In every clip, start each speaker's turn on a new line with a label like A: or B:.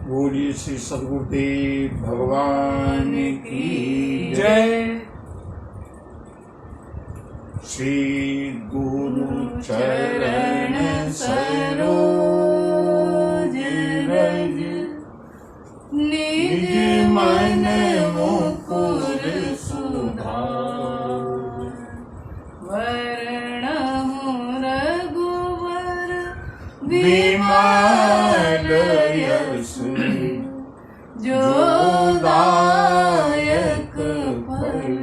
A: बोलिए श्री सद्गुरुदेव भगवान की जय। श्री गुरु चरण सरोज रज निज मन मुकुर सुधार।
B: वरणहु रघुवर
A: विमल यश
B: जो
A: दायक फल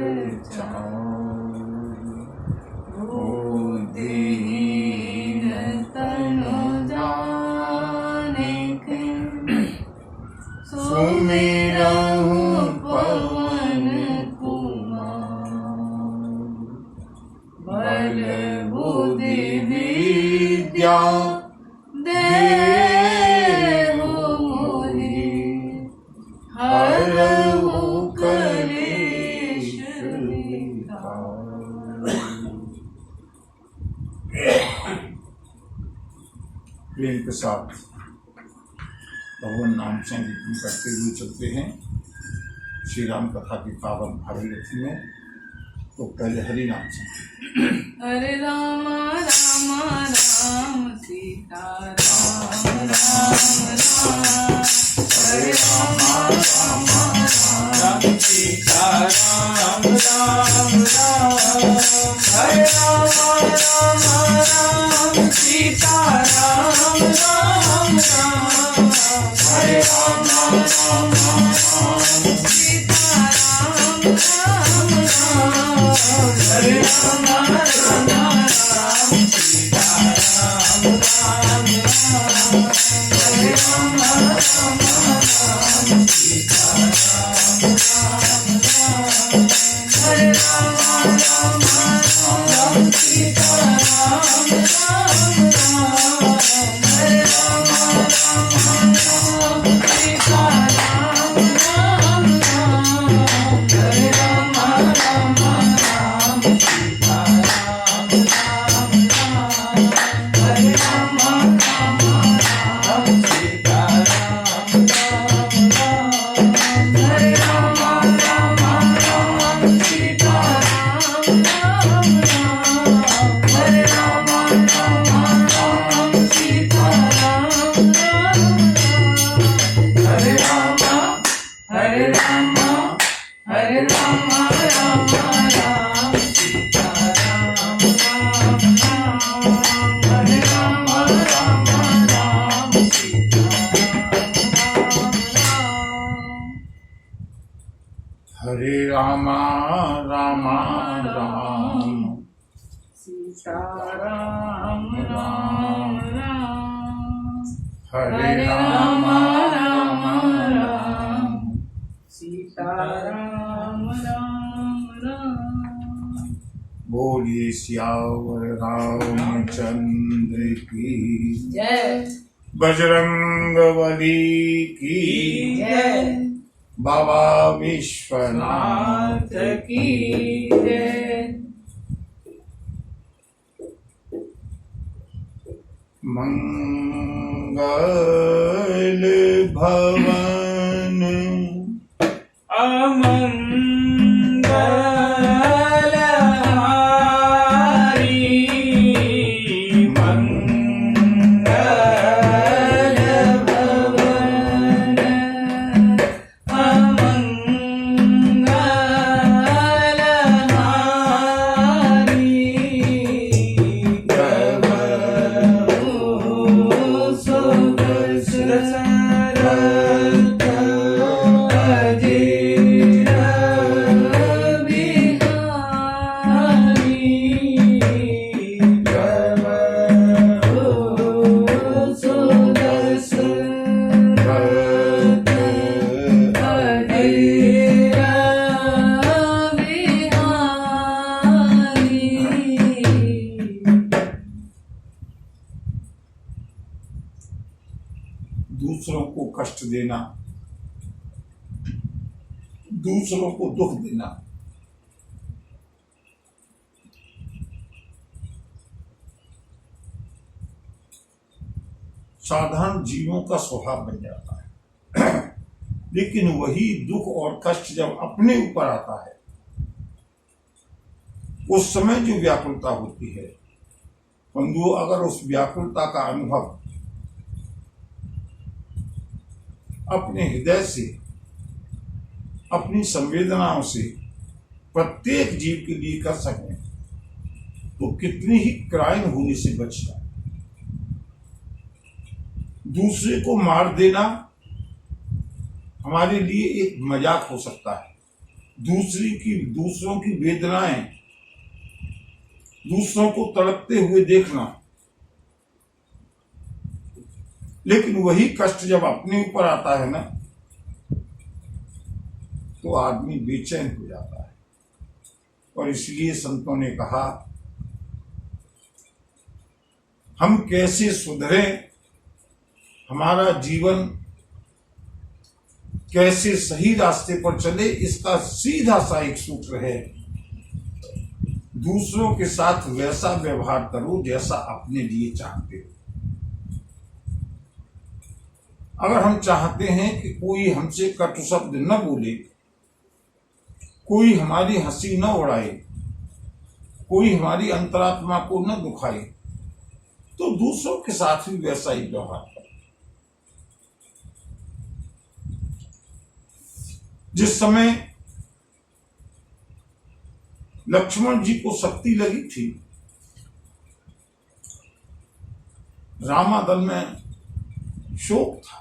A: दीन तनु जानिके सुमिरहु पवन कुमार। बल बुद्धि विद्या देहु मोहि हरहु कलेश विकार। प्रेम के साथ भगवान नाम संकीर्तन करते हुए चलते हैं श्री राम कथा की पावन भागीरथी में। तो पहले हरि नाम संकीर्तन।
B: हरे राम राम राम सीता राम राम राम। हरे राम राम राम सीता राम राम राम। हरे राम राम राम सीता राम राम राम। हरे राम राम राम सीता राम राम राम। हरे राम राम राम सीता राम राम राम। हरे राम राम राम सीता राम राम राम। हरे राम राम राम सीता राम राम राम। हरे राम राम राम सीता राम राम राम। हरे राम राम राम सीता राम राम राम। हरे राम राम राम सीता राम राम राम। हरे राम राम राम सीता राम राम राम। हरे राम राम राम सीता राम राम राम। हरे राम हरे राम हरे राम राम राम सीता राम राम राम। हरे राम राम राम सीता राम राम।
A: हरे राम राम राम
B: सीता राम राम राम।
A: हरे राम
B: राम राम सीता राम राम राम।
A: बोलिए श्यावर रामचंद्र की
B: जय।
A: बजरंगबली की
B: जय।
A: बाबा विश्वनाथ
B: नाथ की जय।
A: मंगल भवन
B: अमंगलहारी मंगल भवन अमंगलहारी। प्रभु सुदशरथ अजीर बिहारी। प्रभु सुदशरथ अजीर बिहारी।
A: दूसरों को कष्ट देना, दूसरों को दुख देना साधारण जीवों का स्वभाव बन जाता है। लेकिन वही दुख और कष्ट जब अपने ऊपर आता है, उस समय जो व्याकुलता होती है, बंधुओं, अगर उस व्याकुलता का अनुभव अपने हृदय से, अपनी संवेदनाओं से प्रत्येक जीव के लिए कर सकें, तो कितनी ही क्राइम होने से बच जाए। दूसरे को मार देना हमारे लिए एक मजाक हो सकता है। दूसरों की वेदनाएं, दूसरों को तड़पते हुए देखना, लेकिन वही कष्ट जब अपने ऊपर आता है ना, तो आदमी बेचैन हो जाता है। और इसलिए संतों ने कहा, हम कैसे सुधरें, हमारा जीवन कैसे सही रास्ते पर चले, इसका सीधा सा एक सूत्र है, दूसरों के साथ वैसा व्यवहार करो जैसा अपने लिए चाहते हो। अगर हम चाहते हैं कि कोई हमसे कटु शब्द न बोले, कोई हमारी हंसी न उड़ाए, कोई हमारी अंतरात्मा को न दुखाए, तो दूसरों के साथ भी वैसा ही व्यवहार करें। जिस समय लक्ष्मण जी को शक्ति लगी थी, रामादल में शोक था,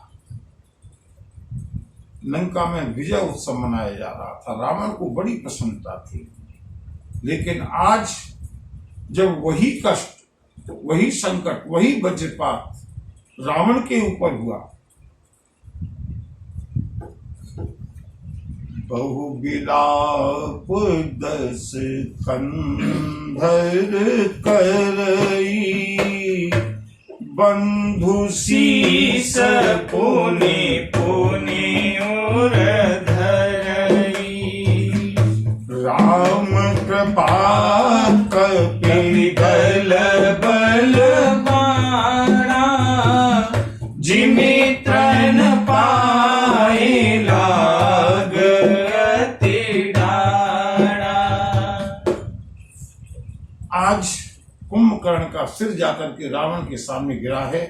A: लंका में विजय उत्सव मनाया जा रहा था, रावण को बड़ी प्रसन्नता थी। लेकिन आज जब वही कष्ट, वही संकट, वही वज्रपात रावण के ऊपर हुआ, बहु विलाप 10 कंधर करई, बंधु शीस
B: पुनि पुनि और धरई,
A: राम कृपा कपि
B: बल बल बाणा, जिमि तन पाए लाग अति डाणा।
A: आज कुंभकर्ण का सिर जाकर के रावण के सामने गिरा है।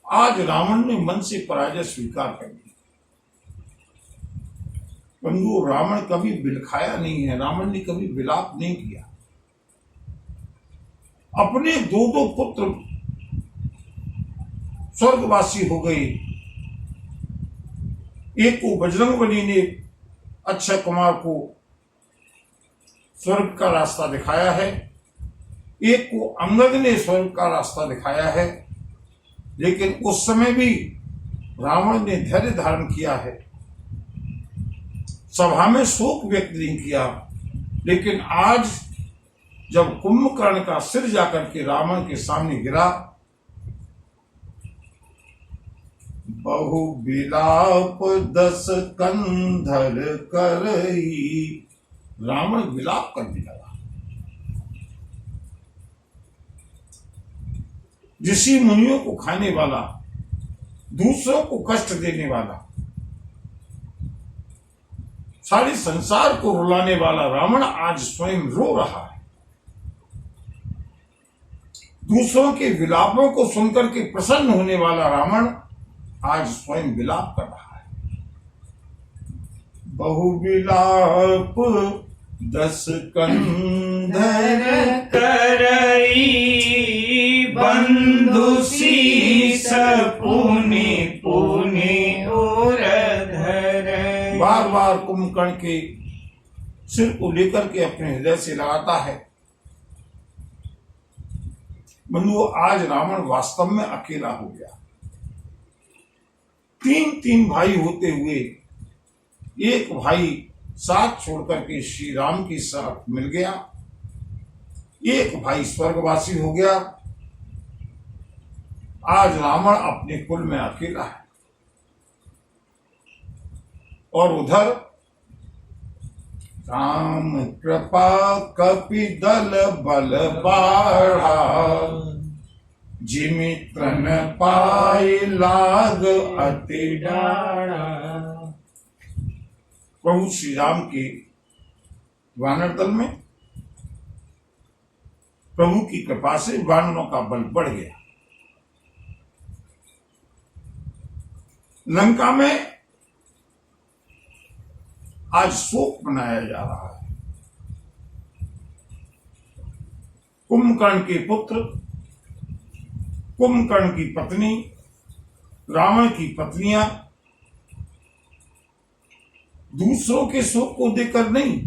A: आज रावण ने मन से पराजय स्वीकार कर ली। बंधुओं, रावण कभी बिलखाया नहीं है, रावण ने कभी विलाप नहीं किया। अपने दो पुत्र स्वर्गवासी हो गए। एक को बजरंगबली ने, अक्षय कुमार को स्वर्ग का रास्ता दिखाया है, एक को अंगद ने स्वर्ग का रास्ता दिखाया है। लेकिन उस समय भी रावण ने धैर्य धारण किया है, सभा में शोक व्यक्त नहीं किया। लेकिन आज जब कुंभकर्ण का सिर जाकर के रावण के सामने गिरा, बहु विलाप 10 कंधर करई, रावण विलाप करने लगा। ऋषि मुनियों को खाने वाला, दूसरों को कष्ट देने वाला, सारे संसार को रुलाने वाला रावण आज स्वयं रो रहा है। दूसरों के विलापों को सुनकर के प्रसन्न होने वाला रावण आज स्वयं विलाप कर रहा है। बहु विलाप 10 कंधर
B: करई, बंधु शीस पुनि पुनि और धरई।
A: बार बार कुंभकर्ण के सिर को लेकर के अपने हृदय से लगाता है। बंधुओं, आज रावण वास्तव में अकेला हो गया। 3 भाई होते हुए एक भाई साथ छोड़कर के श्री राम के साथ मिल गया, एक भाई स्वर्गवासी हो गया। आज रावण अपने कुल में अकेला है। और उधर राम कृपा कपि दल बल बाढ़ा, जिमि तन पाए लाग अति
B: डाड़ा।
A: प्रभु श्री राम के वानर दल में प्रभु की कृपा से वानरों का बल बढ़ गया। लंका में आज शोक मनाया जा रहा है। कुंभकर्ण के पुत्र, कुंभकर्ण की पत्नी, रावण की पत्नियां दूसरों के शोक को देखकर नहीं,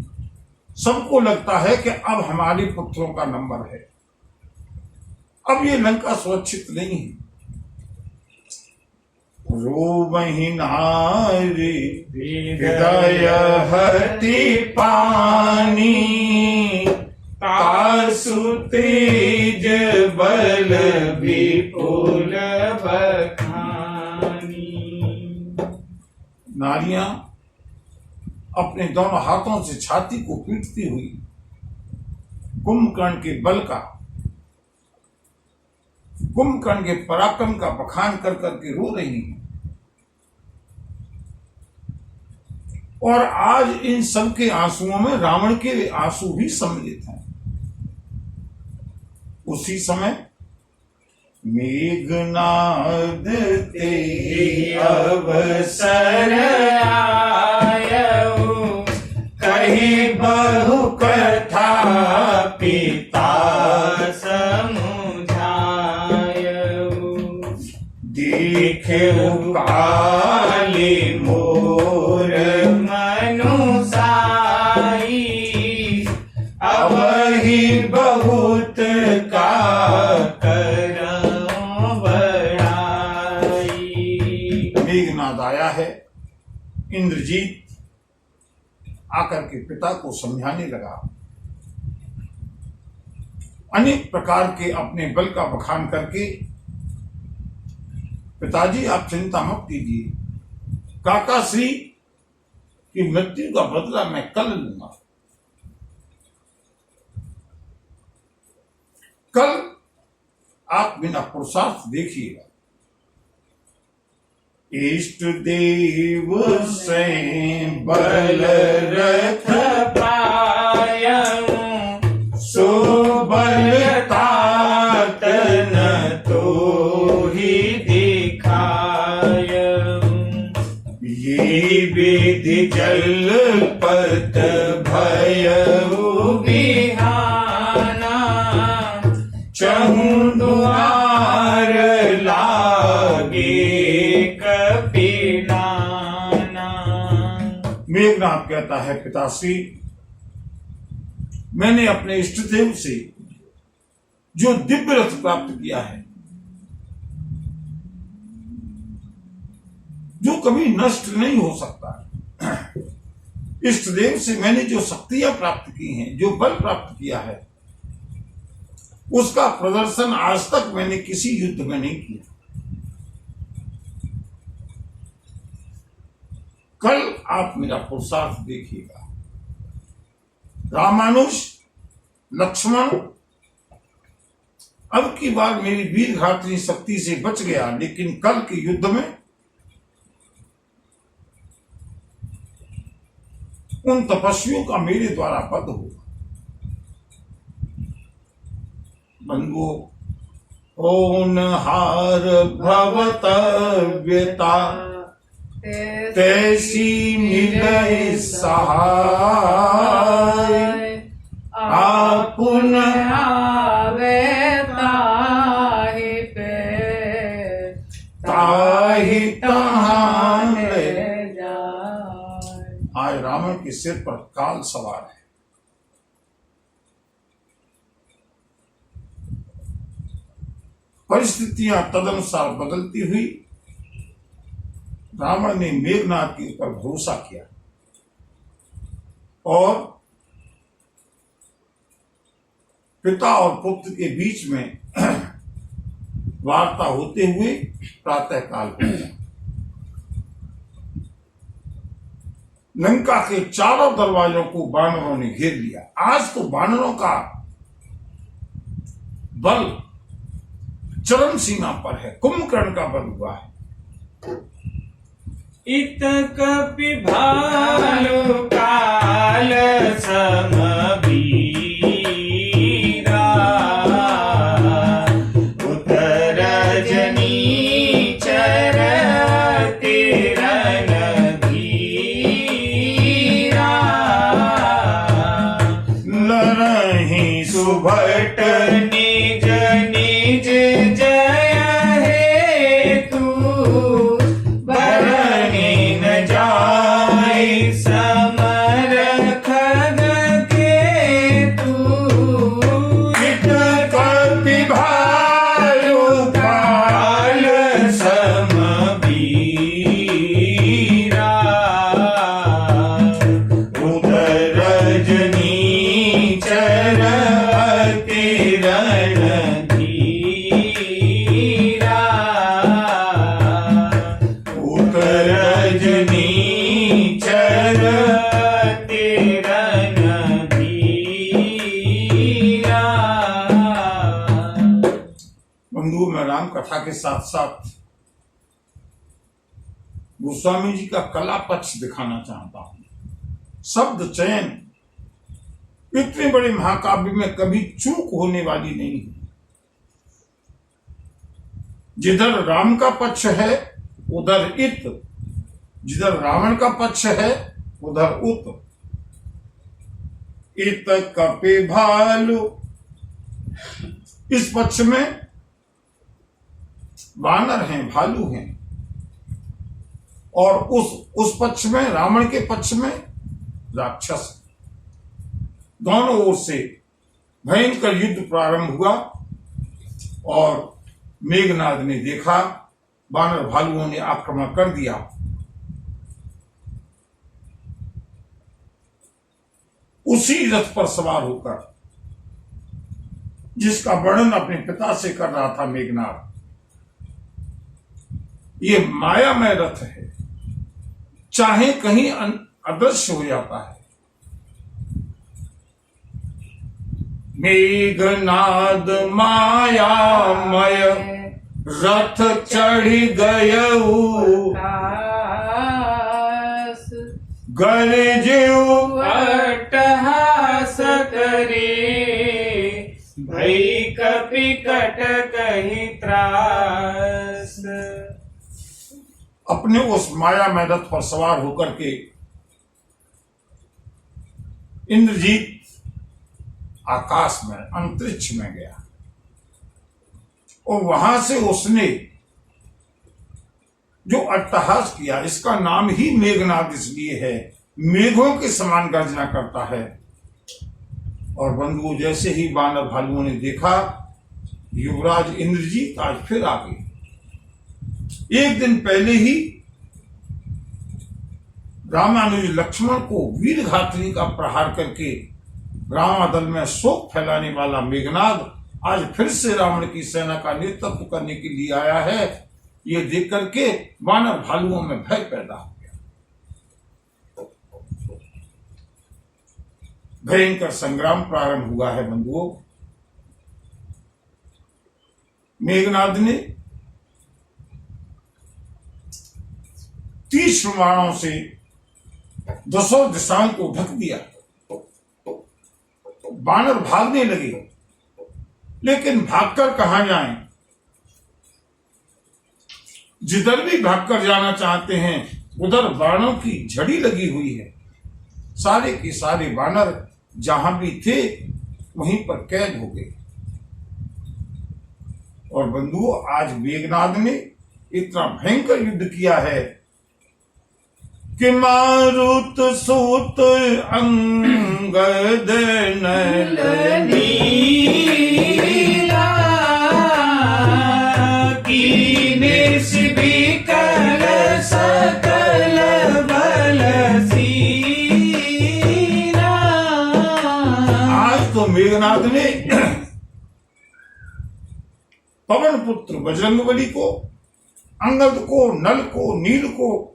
A: सबको लगता है कि अब हमारे पुत्रों का नंबर है, अब ये लंका सुरक्षित नहीं है। रोवहि नारी हृदय हति पानी,
B: तासु तेज बल विपुल बखानी।
A: नारियां अपने दोनों हाथों से छाती को पीटती हुई कुंभकर्ण के बल का, कुंभकर्ण के पराक्रम का बखान कर करके रो रही हैं। और आज इन सब के आंसुओं में रावण के आंसू भी सम्मिलित हैं। उसी समय मेघनाद ते
B: अवसर आयऊ, कही बहु कथा पिता समुझायऊ। देखेऊ काली मोर मनु साई, अवहि बहुत का करऊं बड़ाई।
A: मेघनाद आया है। इंद्रजीत आकर के पिता को समझाने लगा, अनेक प्रकार के अपने बल का बखान करके, पिताजी आप चिंता मत कीजिए, काकाश्री की मृत्यु का बदला मैं कल लूंगा। कल आप बिना पुरुषार्थ देखिएगा, इष्ट देव से बल रथ
B: पायऊं, सो बलता तन तो ही दिखायऊं। ये विधि जल पत भयऊ बिहाना, चहु द्वार लागे कपिलाना।
A: मेघनाद कहता है, पिताश्री मैंने अपने इष्ट देव से जो दिव्य रथ प्राप्त किया है, जो कभी नष्ट नहीं हो सकता, इष्ट देव से मैंने जो शक्तियां प्राप्त की हैं, जो बल प्राप्त किया है, उसका प्रदर्शन आज तक मैंने किसी युद्ध में नहीं किया। कल आप मेरा पुरुषार्थ देखिएगा। रामानुज, लक्ष्मण अब की बार मेरी वीर घातनी शक्ति से बच गया, लेकिन कल के युद्ध में उन तपस्वियों का मेरे द्वारा वध होगा। बंधुओं, होनहार भवतव्यता तैसी मिलय सहाय, आपुन
C: आवे ताहि पे
A: ताहि तहां ले।
C: जाय।
A: आज रावण के सिर पर काल सवार है। परिस्थितियां तदनुसार बदलती हुई रावण ने मेघनाद के ऊपर भरोसा किया और पिता और पुत्र के बीच में वार्ता होते हुए प्रातः काल हो गया। लंका के चारों दरवाजों को बानरों ने घेर लिया। आज तो बानरों का बल चरम सीमा पर है, कुंभकर्ण का वध हुआ है।
B: इत कपि भालु काल समबीरा उतर जनीचर तिरन धीरा लरहि सुभट निज निज जय हेतु बरनि न जाय समर खग केतु इत कपि भालु काल समबीरा उदर जनीचर तिरण धीरा उदर जनीचर तिरण धीरा।
A: बंधुओं, मैं राम कथा के साथ साथ गोस्वामी जी का कला पक्ष दिखाना चाहता हूं। शब्द चयन इतने बड़े महाकाव्य में कभी चूक होने वाली नहीं है। जिधर राम का पक्ष है उधर इत, जिधर रावण का पक्ष है उधर उत। इत कपि भालु, इस पक्ष में वानर हैं, भालू हैं, और उस पक्ष में, रावण के पक्ष में राक्षस। दोनों ओर से भयंकर युद्ध प्रारंभ हुआ और मेघनाद ने देखा वानर भालुओं ने आक्रमण कर दिया। उसी रथ पर सवार होकर, जिसका वर्णन अपने पिता से कर रहा था मेघनाद, ये मायामय रथ है, चाहे कहीं अदृश्य हो जाता है। मेघनाद मायामय रथ चढ़ी गयऊ गरजेऊ
B: अट्टहास करे भई कपि कट कहीं त्रास।
A: अपने उस मायामय रथ पर सवार होकर के इंद्रजीत आकाश में, अंतरिक्ष में गया और वहां से उसने जो अट्टहास किया, इसका नाम ही मेघनाद इसलिए है, मेघों के समान गर्जना करता है। और बंधुओं, जैसे ही वानर भालुओं ने देखा युवराज इंद्रजीत आज फिर आ गए। एक दिन पहले ही रामानुज लक्ष्मण को वीरघातनी का प्रहार करके रामादल में शोक फैलाने वाला मेघनाद आज फिर से रावण की सेना का नेतृत्व करने के लिए आया है। ये देख करके वानर भालुओं में भय पैदा हो गया। भयंकर संग्राम प्रारंभ हुआ है बंधुओं। मेघनाद ने तीक्ष्ण बाणों से दसों दिशाओं को ढक दिया। वानर भागने लगे, लेकिन भागकर कहां जाएं? जिधर भी भागकर जाना चाहते हैं उधर बाणों की झड़ी लगी हुई है। सारे के सारे वानर जहां भी थे वहीं पर कैद हो गए। और बंधुओं, आज मेघनाद ने इतना भयंकर युद्ध किया है कि मारुत सूत अंगद नल नीला कीनेस बिकल सकल बल सीला। आज तो मेघनाद ने पवन पुत्र बजरंगबली को, अंगद को, नल को, नील को,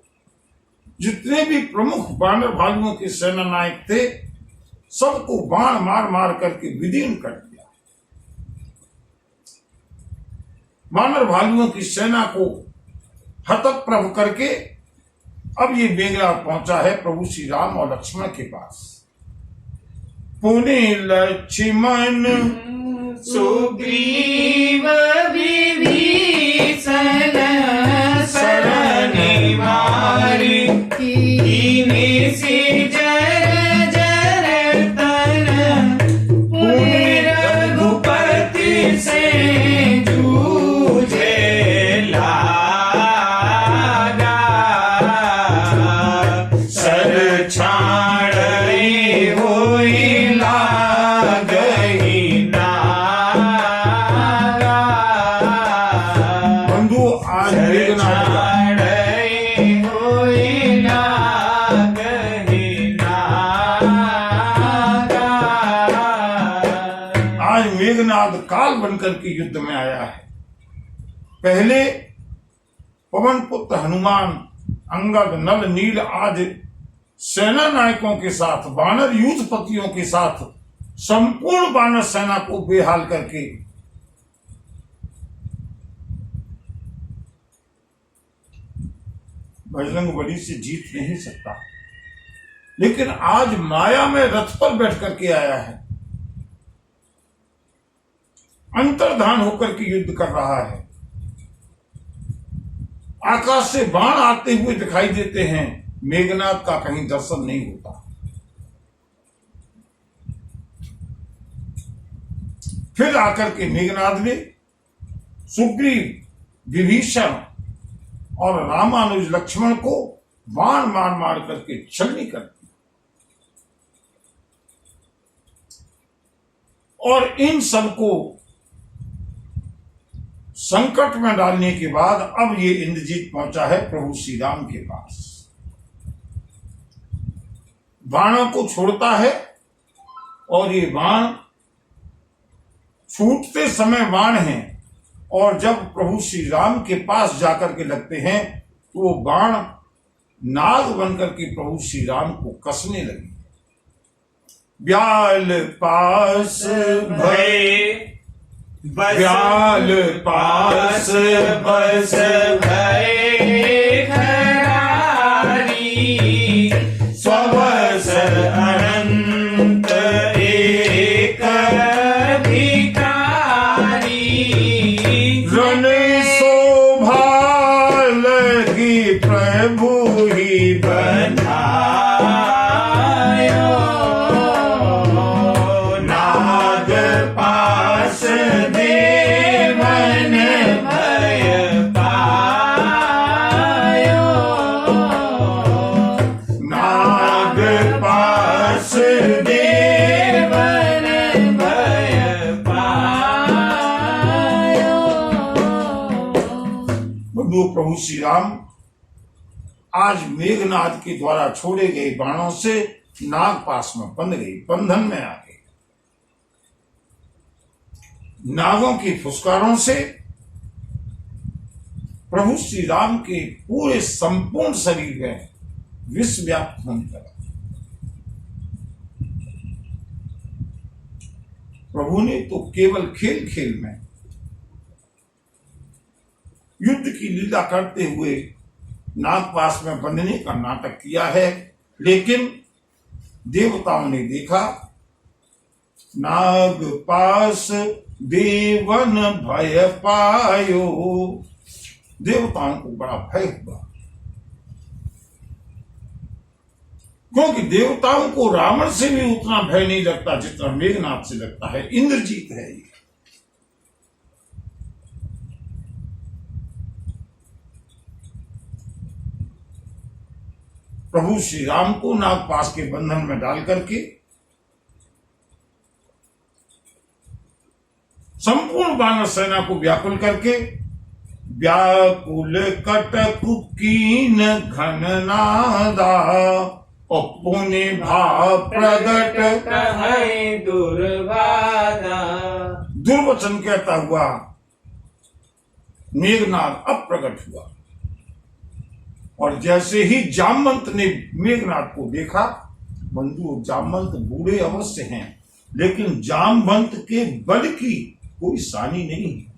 A: जितने भी प्रमुख वानर भालुओं के सेना नायक थे, सबको बाण मार मार करके विदीर्ण कर दिया। वानर भालुओं की सेना को हतप्रभ करके अब ये मेघनाद पहुंचा है प्रभु श्री राम और लक्ष्मण के पास। पुणे लक्ष्मण
B: सुग्रीव विभीषण शरण मारी कीने से जर जर तन पुण्य रघुपति से जूझे लागा सर छाड़े होई लागई नागा
A: बंधु आज मेघनाद मेघनाद काल बनकर के युद्ध में आया है। पहले पवन पुत्र हनुमान, अंगद, नल, नील आदि सेना नायकों के साथ, वानर युद्धपतियों के साथ संपूर्ण वानर सेना को बेहाल करके बजरंग बली से जीत नहीं सकता, लेकिन आज माया में रथ पर बैठ करके आया है, अंतर्धान होकर के युद्ध कर रहा है। आकाश से बाण आते हुए दिखाई देते हैं, मेघनाद का कहीं दर्शन नहीं होता। फिर आकर के मेघनाद ने सुग्रीव, विभीषण और रामानुज लक्ष्मण को बाण मार मार करके छलनी कर दी और इन सबको संकट में डालने के बाद अब ये इंद्रजीत पहुंचा है प्रभु श्री राम के पास। बाणों को छोड़ता है और ये बाण छूटते समय बाण हैं, और जब प्रभु श्री राम के पास जाकर के लगते हैं तो वो बाण नाग बनकर के प्रभु श्री राम को कसने लगे। ब्याल पास भय
B: ब्याल पास बस भय खरारी स्वबस अनंत एक भिखारी
A: रण शोभा लगी प्रभु ही
B: बनायो नाग पास देवन भय पायो नाग पास देवन भय पायो।
A: बंधु प्रभु श्री राम आज मेघनाद के द्वारा छोड़े गए बाणों से नाग पास में बंध गई, बंधन में आ गई। नागों की फुसकारों से प्रभु श्री राम के पूरे संपूर्ण शरीर में विष व्याप्त होने लगा। प्रभु ने तो केवल खेल खेल में युद्ध की लीला करते हुए नागपास में बंधने का नाटक किया है, लेकिन देवताओं ने देखा नाग पास देवन भय पायो। देवताओं को बड़ा भय हुआ, क्योंकि देवताओं को रावण से भी उतना भय नहीं लगता जितना मेघनाद से लगता है। इंद्रजीत है ये। प्रभु श्री राम को नागपास के बंधन में डाल करके संपूर्ण वानर सेना को व्याकुल करके व्याकुल कटक कीन घन नादा और पुण्य भाव प्रगट
B: कहै दुर्वादा।
A: दुर्वचन कहता हुआ मेघनाद अब प्रकट हुआ, और जैसे ही जामवंत ने मेघनाद को देखा, बंधु जामवंत बूढ़े अवश्य हैं, लेकिन जामवंत के बल की कोई सानी नहीं है।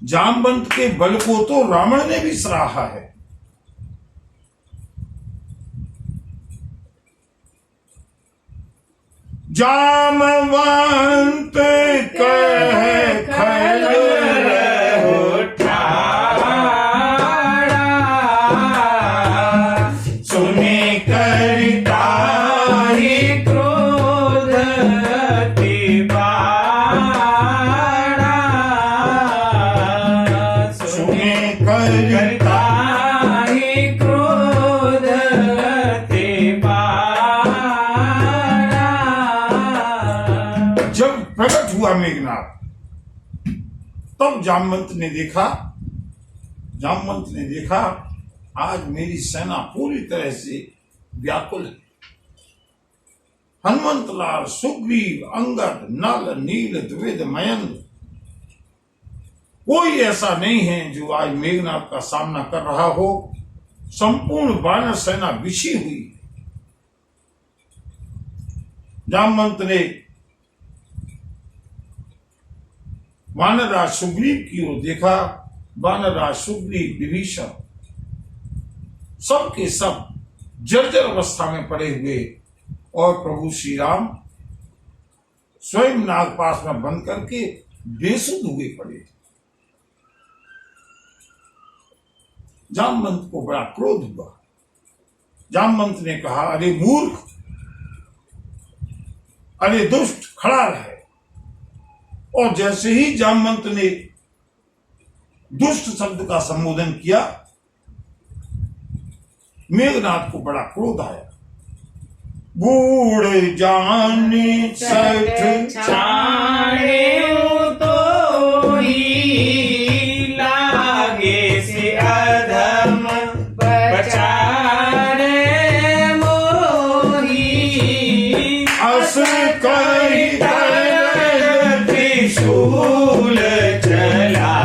A: जामवंत के बल को तो रावण ने भी सराहा है। जामवंत कह खल
B: सुने करता ही क्रोध अति बाड़ा, सुने करता ही क्रोध अति बाड़ा।
A: जब प्रकट हुआ मेघनाथ, तब जामवंत ने देखा आज मेरी सेना पूरी तरह से व्याकुल है। हनुमंतलाल, सुग्रीव, अंगद, नल, नील, द्विविद, मयंक, कोई ऐसा नहीं है जो आज मेघनाथ का सामना कर रहा हो। संपूर्ण वानर सेना बिछी हुई। जामवंत ने वानरराज सुग्रीव की ओर देखा। वानरराज सुग्रीव, विभीषण सब के सब जर्जर अवस्था में पड़े हुए, और प्रभु श्री राम स्वयं नागपाश में बंद करके बेसुध हुए पड़े। जामवंत को बड़ा क्रोध हुआ। जामवंत ने कहा, अरे मूर्ख, अरे दुष्ट, खड़ा रहे। और जैसे ही जामवंत ने दुष्ट शब्द का संबोधन किया, मेघनाथ को बड़ा क्रोध आया। बूढ़ जाने सठ
B: छाड़े तो ही लागे से अधम बचाने मोही,
A: अस कही
B: त्रिशूल चलायो,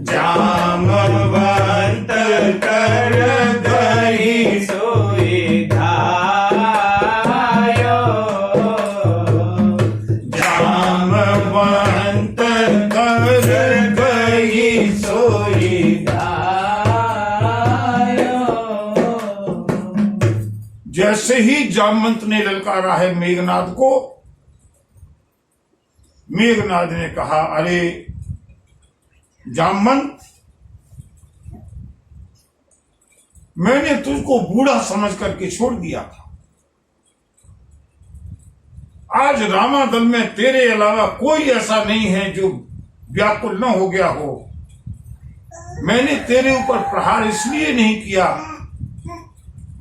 B: जामवंत कर गई सुविधायो,
A: जामवंत कर गई
B: सुविधायो।
A: जैसे ही जामवंत ने ललकारा है मेघनाथ को, मेघनाथ ने कहा, अरे जामवंत, मैंने तुझको बूढ़ा समझ करके छोड़ दिया था। आज रामादल में तेरे अलावा कोई ऐसा नहीं है जो व्याकुल न हो गया हो। मैंने तेरे ऊपर प्रहार इसलिए नहीं किया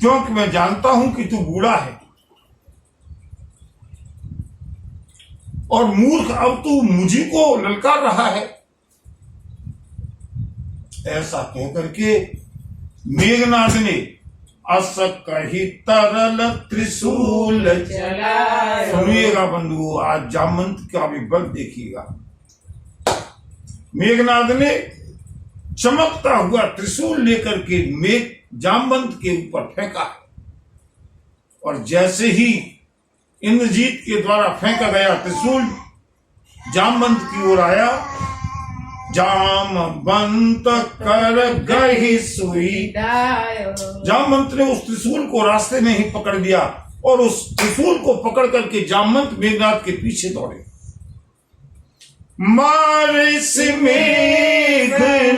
A: क्योंकि मैं जानता हूं कि तू बूढ़ा है, और मूर्ख, अब तू मुझी को ललकार रहा है। ऐसा कहकर के मेघनाथ ने अस कही तरल त्रिशूल
B: चलायो।
A: सुनिएगा बंधुओं, आज जामवंत का भी बल देखिएगा। मेघनाथ ने चमकता हुआ त्रिशूल लेकर के मेघ जामवंत के ऊपर फेंका, और जैसे ही इंद्रजीत के द्वारा फेंका गया त्रिशूल जामवंत की ओर आया, जामवंत कर गई सुई। जामवंत ने उस त्रिशूल को रास्ते में ही पकड़ लिया, और उस त्रिशूल को पकड़ करके जामवंत मेघनाथ के पीछे दौड़े। मारिस
B: मेघनाद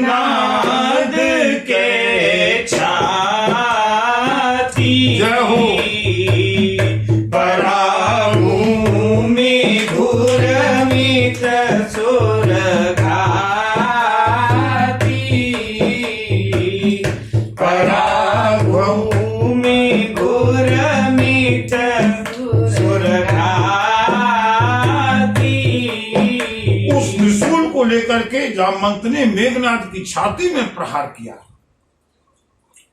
B: के छाती,
A: जय हो।
B: पराभूमि घूर्मित सुर घाती, पराभूमि घूर्मित सुर घाती।
A: उस त्रिशूल को लेकर के जामवंत ने मेघनाथ की छाती में प्रहार किया,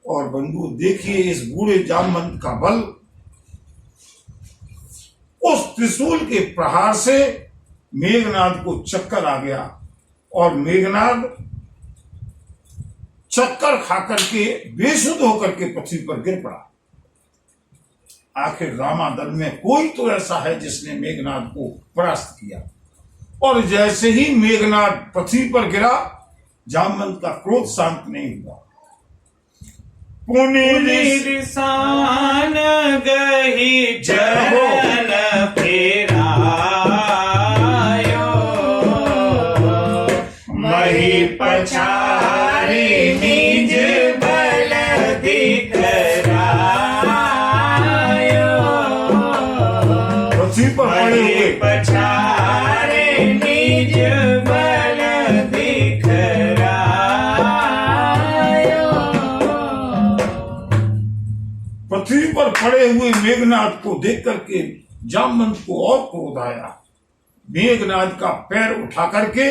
A: और बंधु देखिए इस बूढ़े जामवंत का बल। उस त्रिशूल के प्रहार से मेघनाथ को चक्कर आ गया, और मेघनाथ चक्कर खाकर के बेसुध होकर के पृथ्वी पर गिर पड़ा। आखिर रामादल में कोई तो ऐसा है जिसने मेघनाथ को परास्त किया। और जैसे ही मेघनाद पृथ्वी पर गिरा, जामवंत का क्रोध शांत नहीं हुआ।
B: पुनिरिसान गही चरण फेरायो, मही पछारी निज बल दिखरायो,
A: पृथ्वी पर पड़े हुए
B: पछारे निज बल दिखरायो।
A: पृथ्वी पर पड़े हुए मेघनाद को देख करके जामवंत को और क्रोध आया। मेघनाद का पैर उठा करके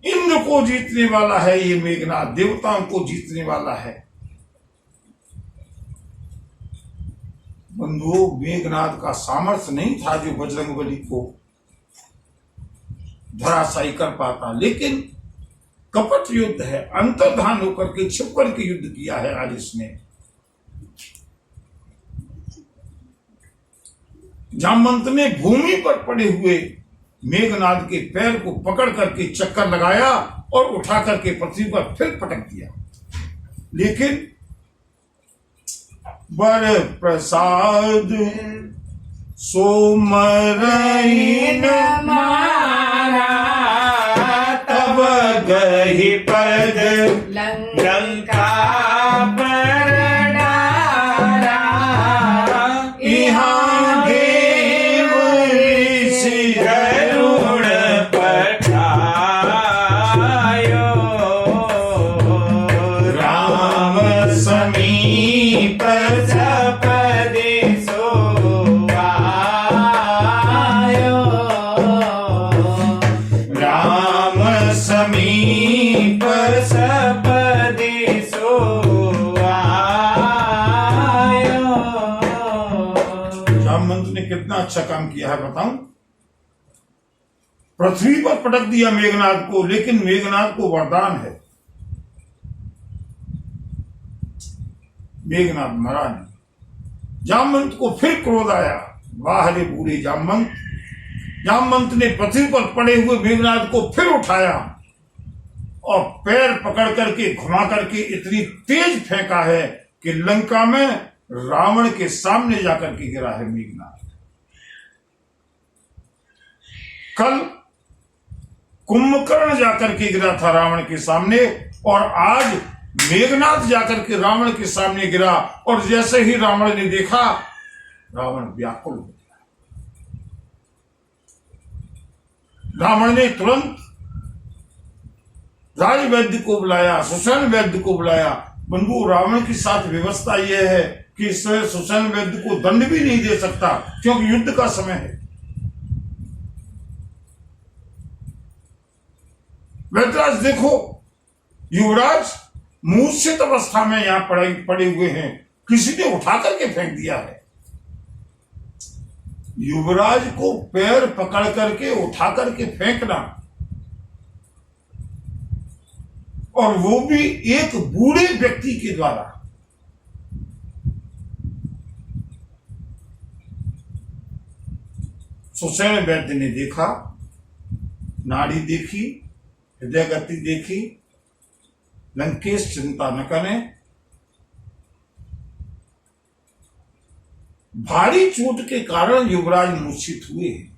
A: इंद्र को जीतने वाला है ये मेघनाद, देवताओं को जीतने वाला है। बंधुओं, मेघनाद का सामर्थ्य नहीं था जो बजरंगबली को धराशायी कर पाता, लेकिन कपट युद्ध है, अंतर्धान होकर के छिप करके युद्ध किया है आज इसने। जामवंत ने भूमि पर पड़े हुए मेघनाद के पैर को पकड़ करके चक्कर लगाया और उठा करके पृथ्वी पर फिर पटक दिया, लेकिन बर प्रसाद सोमरहीन
C: मारा,
B: तब गही पद
C: लंका
B: पर डारा,
A: यहाँ
B: देव ऋषि गरुड़ पठायो, राम समीप सपदे सोआयो, राम समीप सपदे सोआयो।
A: जामवंत ने कितना अच्छा काम किया है बताऊं। पृथ्वी पर पटक दिया मेघनाद को, लेकिन मेघनाद को वरदान है, मेघनाद मरा नहीं। जामवंत को फिर क्रोध आया। वाह रे बूढ़े जामवंत। जामवंत ने पृथ्वी पर पड़े हुए मेघनाद को फिर उठाया और पैर पकड़ करके घुमा करके इतनी तेज फेंका है कि लंका में रावण के सामने जाकर के गिरा है मेघनाद। कल कुंभकर्ण जाकर के गिरा था रावण के सामने, और आज मेघनाद जाकर के रावण के सामने गिरा। और जैसे ही रावण ने देखा, रावण व्याकुल हो गया। रावण ने तुरंत राज वैद्य को बुलाया, सुषेण वैद्य को बुलाया। बंधु, रावण के साथ व्यवस्था यह है कि सुषेण वैद्य को दंड भी नहीं दे सकता, क्योंकि युद्ध का समय है। वैद्यराज देखो, युवराज मूर्छित अवस्था में यहां पड़े हुए हैं, किसी ने उठा करके फेंक दिया है। युवराज को पैर पकड़ करके उठा करके फेंकना, और वो भी एक बूढ़े व्यक्ति के द्वारा। सुषेण वैद्य ने देखा, नाड़ी देखी, हृदय गति देखी। लंकेश चिंता न करें, भारी चोट के कारण युवराज मूर्छित हुए हैं।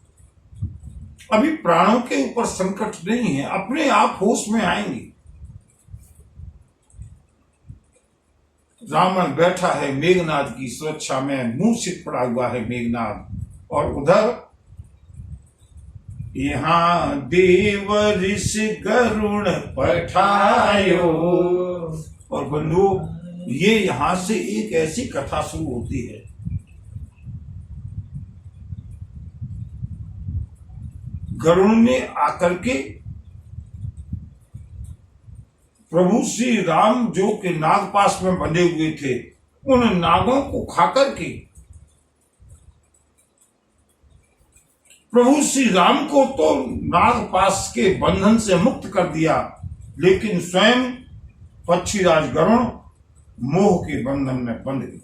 A: अभी प्राणों के ऊपर संकट नहीं है, अपने आप होश में आएंगे। रावण बैठा है मेघनाद की सुरक्षा में, मूर्छित पड़ा हुआ है मेघनाद। और उधर यहाँ देव ऋषि गरुड़ पठायो। और बंधु, ये यहां से एक ऐसी कथा शुरू होती है। गरुड़ ने आकर के प्रभु श्री राम जो के नागपाश में बंधे हुए थे, उन नागों को खाकर के प्रभु श्री राम को तो नागपाश के बंधन से मुक्त कर दिया, लेकिन स्वयं पक्षीराज गरुड़ मोह के बंधन में बंध गए।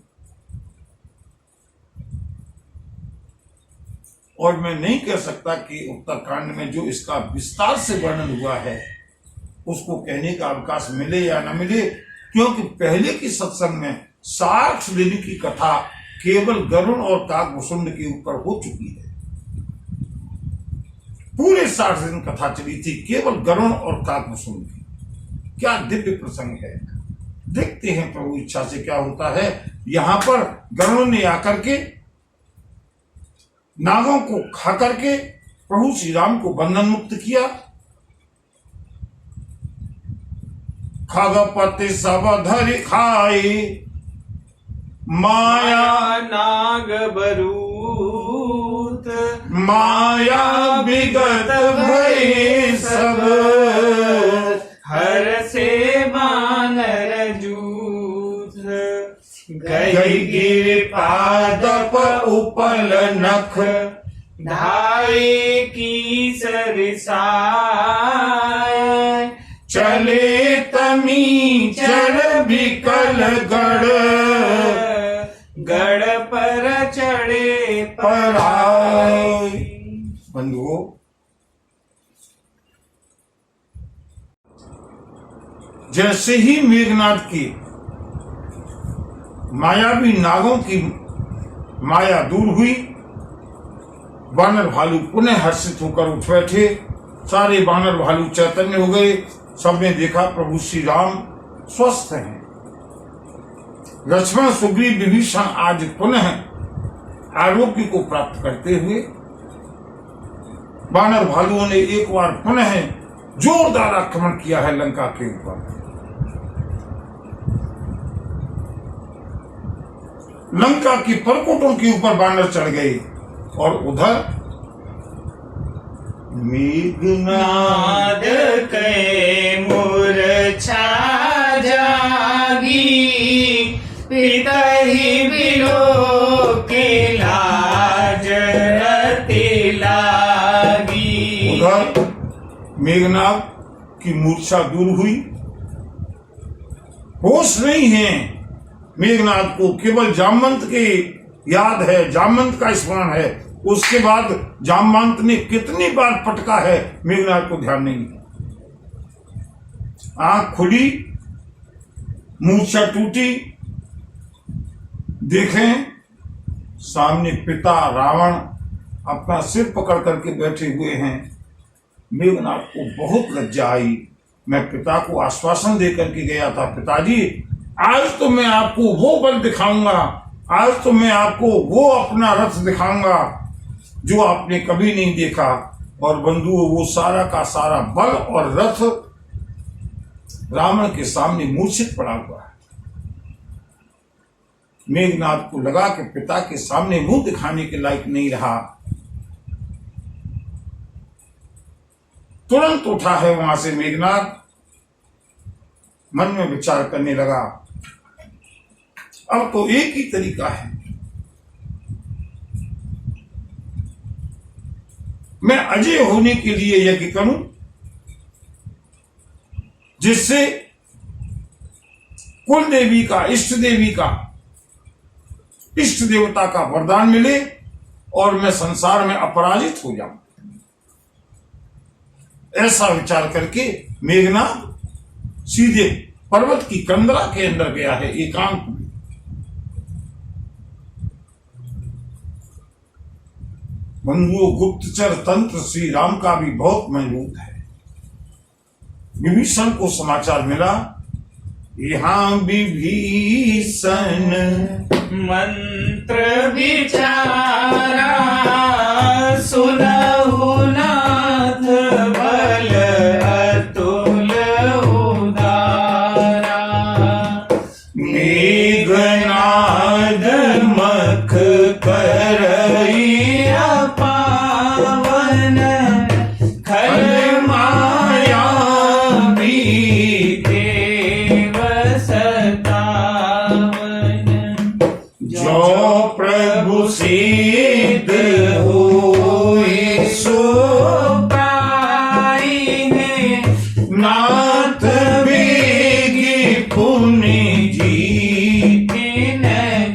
A: और मैं नहीं कह सकता कि उत्तरकांड में जो इसका विस्तार से वर्णन हुआ है उसको कहने का अवकाश मिले या न मिले, क्योंकि पहले की सत्संग में 60 दिन की कथा केवल गरुण और काकभुसुंड के ऊपर हो चुकी है। पूरे 60 दिन कथा चली थी केवल गरुण और काकभुसुंड की। क्या दिव्य प्रसंग है। देखते हैं प्रभु इच्छा से क्या होता है। यहां पर गरुण ने आकर के नागों को खा करके प्रभु श्री राम को बंधन मुक्त किया। खगपति सब धरि खाई माया
B: नाग बरूत
A: माया विगत भई सब
B: हर से बानर जूथ गई गिर पादप उपल नख ढाई की सरिसाय चले तमी चढ़ बिकल गढ़ पर चढ़े
A: पराय। बंधुओं, जैसे ही मेघनाथ की मायावी नागों की माया दूर हुई, बानर भालू पुनः हर्षित होकर उठ बैठे। सारे बानर भालू चैतन्य हो गए। सबने देखा प्रभु श्री राम स्वस्थ हैं। लक्ष्मण सुग्रीव विभीषण आज पुनः आरोग्य को प्राप्त करते हुए बानर भालुओं ने एक बार पुनः जोरदार आक्रमण किया है लंका के ऊपर। लंका की परकोटों के ऊपर बानर चढ़ गए और उधर
B: मेघनाद के मूर्छा जागी पितहि बिलो के लाज रति लागी।
A: उधर मेघनाद की मूर्छा दूर हुई। होश नहीं है मेघनाद को, केवल जामवंत की याद है, जामवंत का स्मरण है। उसके बाद जामवंत ने कितनी बार पटका है मेघनाद को ध्यान नहीं है। आंख खुली, मूर्छा टूटी, देखें सामने पिता रावण अपना सिर पकड़ करके बैठे हुए हैं। मेघनाद को बहुत लज्जा आई। मैं पिता को आश्वासन दे करके गया था, पिताजी आज तो मैं आपको वो बल दिखाऊंगा, आज तो मैं आपको वो अपना रथ दिखाऊंगा जो आपने कभी नहीं देखा। और बंधुओं, वो सारा का सारा बल और रथ रावण के सामने मूर्छित पड़ा हुआ है। मेघनाद को लगा कि पिता के सामने मुंह दिखाने के लायक नहीं रहा। तुरंत उठा है वहां से मेघनाद। मन में विचार करने लगा, अब तो एक ही तरीका है, मैं अजय होने के लिए यज्ञ करूं जिससे कुल देवी का, इष्ट देवी का, इष्ट देवता का वरदान मिले और मैं संसार में अपराजित हो जाऊं। ऐसा विचार करके मेघनाद सीधे पर्वत की कंदरा के अंदर गया है, एकांत में। बंधुओं, गुप्तचर तंत्र श्री राम का भी बहुत मजबूत है। विभीषण को समाचार मिला, यहाँ विभीषण
B: मंत्र विचारा सुनहु नाथ बल अतुल उदारा। मेघनाद मख करई पावन खल माया देव सतावन। जो प्रभु सिद्ध होए सो पाइने नाथ बेगी पुण्य जीते न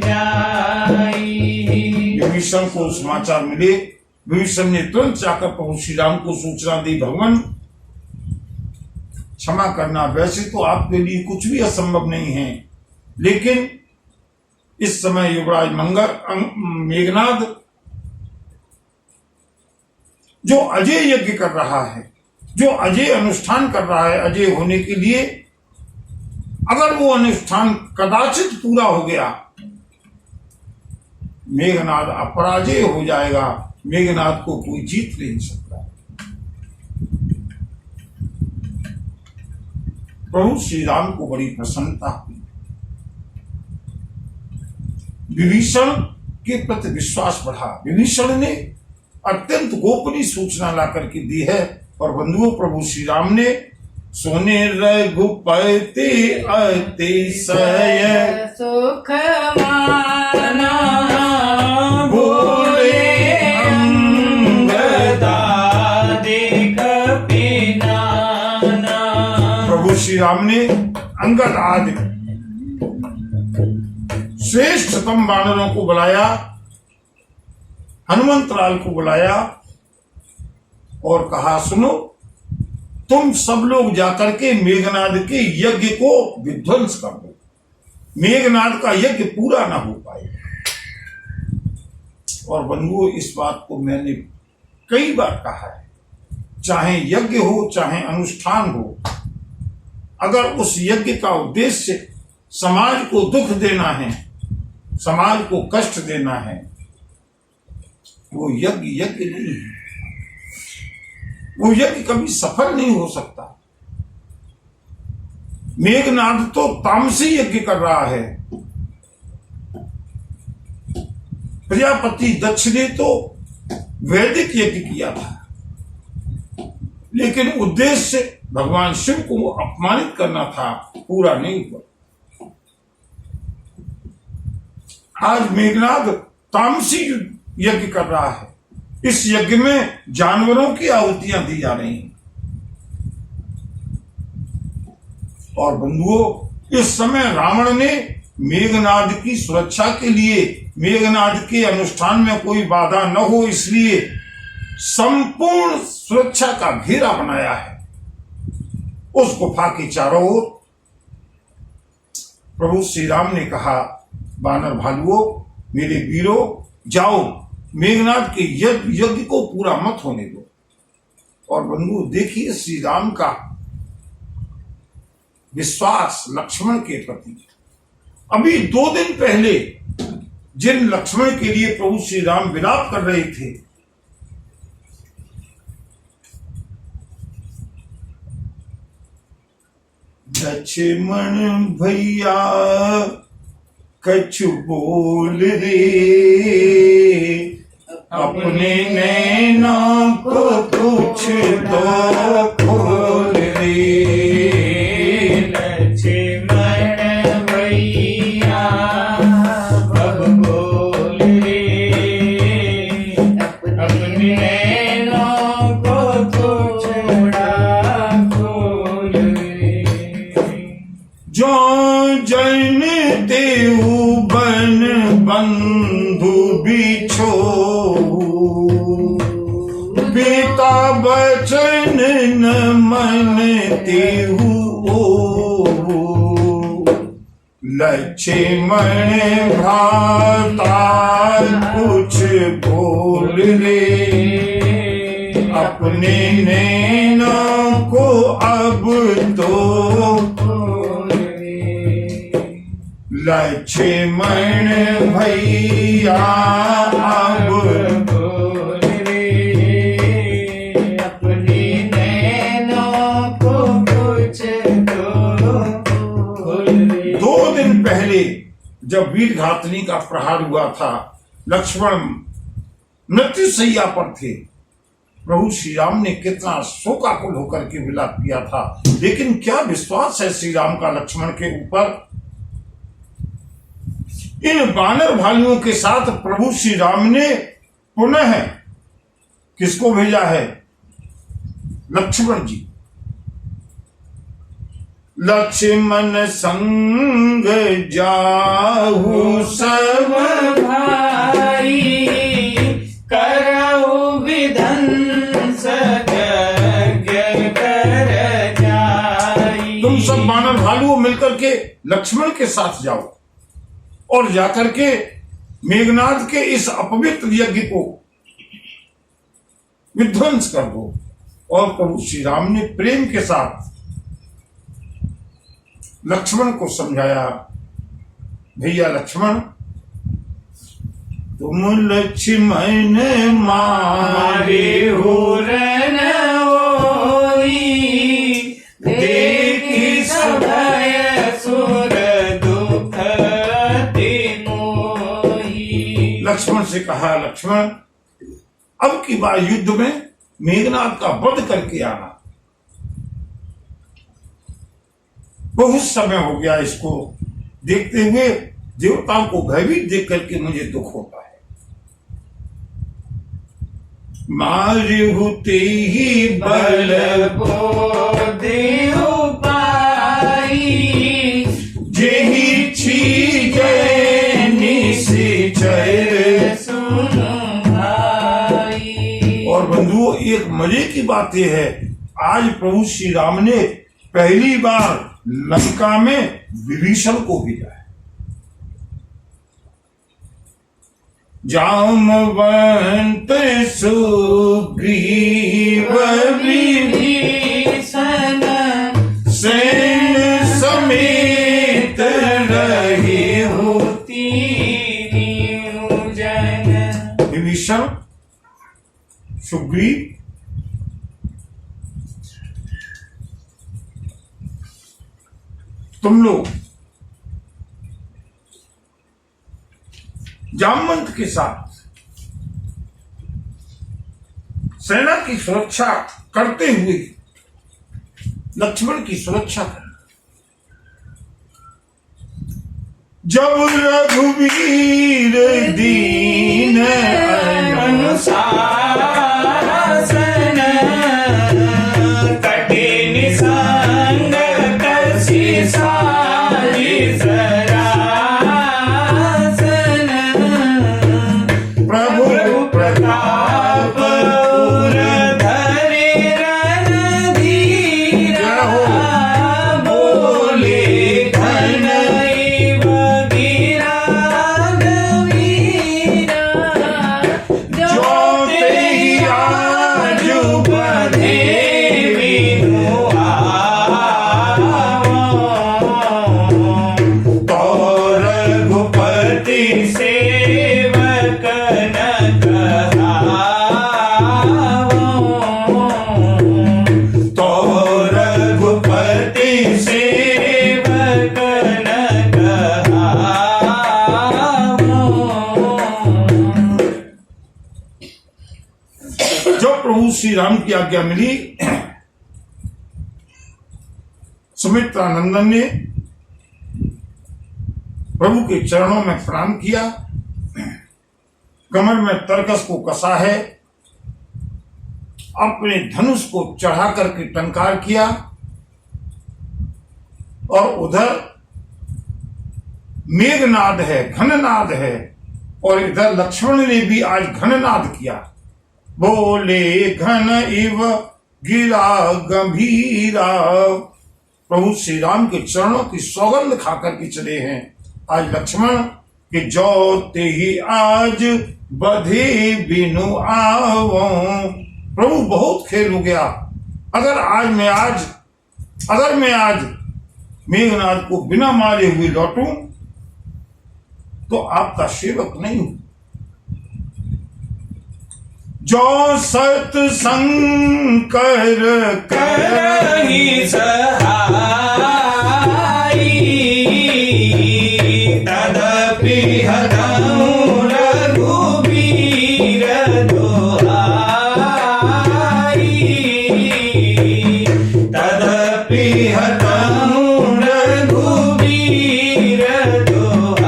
B: जाई।
A: विभीषण को समाचार मिले, विभीषण ने तुरंत जाकर प्रभु श्री राम को सूचना दी, भगवान क्षमा करना, वैसे तो आपके लिए कुछ भी असंभव नहीं है, लेकिन इस समय युवराज मेघनाद जो अजय यज्ञ कर रहा है, जो अजय अनुष्ठान कर रहा है अजय होने के लिए, अगर वो अनुष्ठान कदाचित पूरा हो गया, मेघनाद अपराजय हो जाएगा, मेघनाद को कोई जीत नहीं सकता। प्रभु श्री राम को बड़ी प्रसन्नता हुई, विभीषण के प्रति विश्वास बढ़ा। विभीषण ने अत्यंत गोपनीय सूचना ला करके दी है, और बंधुओं प्रभु श्री राम ने सोने रघुपति अतिशय
C: सुख माना
B: बोले अंगदादिक पिनाना।
A: प्रभु श्री राम ने अंगद आदि श्रेष्ठतम वानरों को बुलाया, हनुमंतलाल को बुलाया और कहा, सुनो, तुम सब लोग जाकर के मेघनाद के यज्ञ को विध्वंस कर दो, मेघनाद का यज्ञ पूरा ना हो पाए। और बंधुओं, इस बात को मैंने कई बार कहा है, चाहे यज्ञ हो चाहे अनुष्ठान हो, अगर उस यज्ञ का उद्देश्य समाज को दुख देना है, समाज को कष्ट देना है, वो यज्ञ नहीं है, वो यज्ञ कभी सफल नहीं हो सकता। मेघनाद तो तामसी यज्ञ कर रहा है, प्रजापति दक्ष ने तो वैदिक यज्ञ किया था, लेकिन उद्देश्य भगवान शिव को अपमानित करना था, पूरा नहीं हुआ। आज मेघनाद तामसी यज्ञ कर रहा है, इस यज्ञ में जानवरों की आहुतियां दी जा रही हैं। और बंधुओं, इस समय रावण ने मेघनाद की सुरक्षा के लिए, मेघनाद के अनुष्ठान में कोई बाधा न हो इसलिए संपूर्ण सुरक्षा का घेरा बनाया है। उस गुफा के चारों ओर प्रभु श्री राम ने कहा, वानर भालुओं, मेरे वीरों, जाओ, मेघनाद के यज्ञ को पूरा मत होने दो। और बंधु देखिए श्री राम का विश्वास लक्ष्मण के प्रति। अभी 2 दिन पहले जिन लक्ष्मण के लिए प्रभु श्री राम विलाप कर रहे थे, लक्ष्मण भैया कछु बोल रे, अपने नैनों को कुछ तो खोल रे।
B: लक्ष्मण भैया अब बोल रे, अपने नैनों को थोड़ा खोल रे।
A: जो जन तेऊ बन बंधु बिछो, पिता बचन न मन तेऊ ओ। लक्ष्मण भ्राता कुछ बोल रे, अपने नैनों को अब तो लक्ष्मण भैया अब
B: बोल रे, अपनी नैनों को कुछ तो खोल रे।
A: 2 दिन पहले जब वीरघातनी का प्रहार हुआ था, लक्ष्मण मृत्युशैया पर थे, प्रभु श्री राम ने कितना शोकाकुल होकर के विलाप किया था, लेकिन क्या विश्वास है श्री राम का लक्ष्मण के ऊपर। इन वानर भाइयों के साथ प्रभु श्री राम ने पुनः किसको भेजा है? लक्ष्मण जी। लक्ष्मण संग जाहु सब
B: भाई करऊ
A: लक्ष्मण के साथ जाओ और जाकर के मेघनाद के इस अपवित्र यज्ञ को विध्वंस कर दो। और प्रभु श्री राम ने प्रेम के साथ लक्ष्मण को समझाया, भैया लक्ष्मण, तुम लक्ष्मण मारे हो
B: रन होई, देखी सभय सुर दुख मोही।
A: लक्ष्मण से कहा, लक्ष्मण अब की बार युद्ध में मेघनाद का वध करके आना। बहुत समय हो गया इसको देखते हुए, देवताओं को भयभीत देख करके मुझे दुख होता है। मारे होते ही
B: बल बोधि उपाई,
A: जेहि छीजै निश्चर
B: सुनो भाई।
A: और बंधुओं, एक मजे की बात यह है, आज प्रभु श्री राम ने पहली बार लंका में विभीषण को भेजा है। जामवंत सुग्रीव
B: विभीषण
A: सैन समेत रहे हो।
B: तीनु जन।
A: विभीषण, सुग्रीव, तुम लोग जामवंत के साथ सेना की सुरक्षा करते हुए लक्ष्मण की सुरक्षा कर। जब रघुवीर दीन
B: अनुशासन, कठिन संग कसी सारी सरासन,
A: प्रभु
B: प्रताप उर धरे रणधीर, बोले घन इव गिरा गंभीरा, जो तेहि आज बधे विनु आवो, तो रघुपति सेवक न कहावो, तो रघुपति सेवक न कहावो।
A: जब प्रभु श्री राम की आज्ञा मिली, सुमित्रा नंदन ने प्रभु के चरणों में प्रणाम किया, कमर में तरकस को कसा है, अपने धनुष को चढ़ा करके टंकार किया, और उधर मेघनाद है, घननाद है, और इधर लक्ष्मण ने भी आज घननाद किया। बोले घन इव गिरा गंभीरा। प्रभु श्री राम के चरणों की सौगंध खाकर के चले हैं आज लक्ष्मण कि जो तेहि आज बधे बिनु आवो। प्रभु बहुत खेल हो गया, अगर मैं आज मेघनाद को बिना मारे हुए लौटूं तो आपका सेवक नहीं हूं। जो सतसंकर
B: करहि सहाई, तदपि हतौ रघुबीर दोहाई, तदपि हतौ रघुबीर दोहाई।